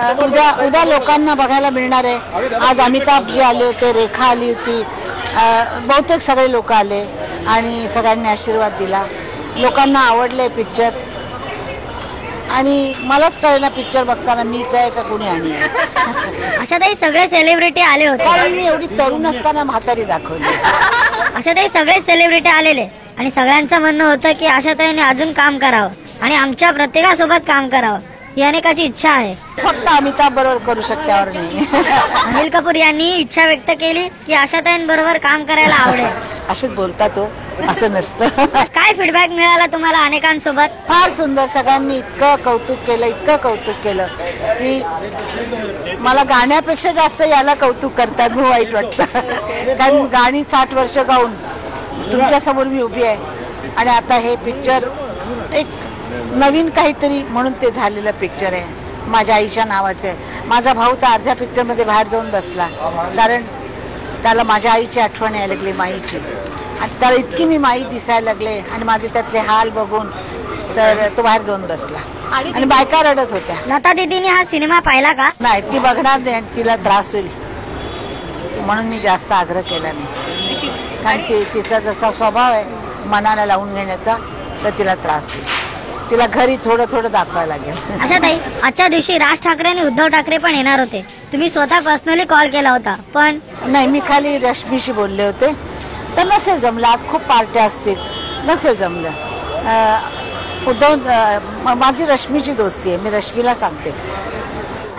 उद्या लोकांना बघायला मिळणार आहे। आज अमिताभजी आले होते, रेखा आली होती, बहुतेक सगळे लोक आले आणि सगळ्यांनी आशीर्वाद दिला। लोकांना आवडले पिक्चर आणि मलाच कळलं पिक्चर बघताना मीच आहे का कोणी आणि आशाताई सगळे सेलिब्रिटी आले होते, कारण मी एवढी तरुण असताना म्हातारी दाखवली। आशाताई सगळे सेलिब्रिटी आलेले आणि सगळ्यांचं म्हणणं होतं की आशाताईने अजून काम करावं आणि आमच्या प्रत्येकासोबत काम करावं ही अनेकाची इच्छा आहे। फक्त अमिताभ बरोबर करू शकल्यावर नाही। अनिल कपूर यांनी इच्छा व्यक्त केली की आशाताईंबरोबर काम करायला आवडेल। असेच बोलता तो, असं नसतं। काय फीडबॅक मिळाला तुम्हाला अनेकांसोबत? फार सुंदर, सगळ्यांनी इतकं कौतुक केलं की मला गाण्यापेक्षा जास्त याला कौतुक करतात, मी वाईट वाटतं। कारण गाणी 60 वर्ष गाऊन तुमच्या समोर मी उभी आहे आणि आता हे पिक्चर एक नवीन काहीतरी म्हणून ते झालेलं पिक्चर आहे। माझ्या आईच्या नावाचं आहे। माझा भाऊ तर अर्ध्या पिक्चर मध्ये बाहेर जाऊन बसला, कारण त्याला माझ्या आईची आठवण यायला लागली, माईची, आणि त्याला इतकी मी माई दिसायला लागले आणि माझे त्यातले हाल बघून तर तो बाहेर जाऊन बसला आणि बायका रडत होत्या। लता दीदीने हा सिनेमा पाहिला का? नाही, ती बघणार नाही आणि तिला त्रास होईल म्हणून मी जास्त आग्रह केला नाही, कारण तिचा जसा स्वभाव आहे मनाला लावून घेण्याचा, तर तिला त्रास होईल। तिला घरी थोडं थोडं दाखवायला लागेल। आशाताई, आजच्या दिवशी राज ठाकरे आणि उद्धव ठाकरे पण येणार होते, तुम्ही स्वतः पर्सनली कॉल केला होता, पण नाही, मी खाली रश्मीशी बोलले होते, तर नसेल जमलं। आज खूप पार्ट्या असतील, नसेल जमलं। माझी रश्मीची दोस्ती आहे, मी रश्मीला सांगते।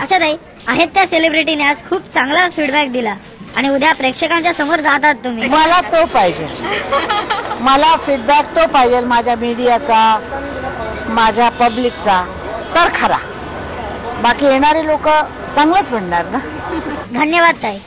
आशाताई, आहेत त्या सेलिब्रिटीने आज खूप चांगला फीडबॅक दिला आणि उद्या प्रेक्षकांच्या समोर जातात तुम्ही। मला तो पाहिजे, मला फीडबॅक तो पाहिजे, माझ्या मीडियाचा, माझ्या पब्लिकचा, तर खरा। बाकी येणारे लोक चांगलंच म्हणणार ना। धन्यवाद ताई।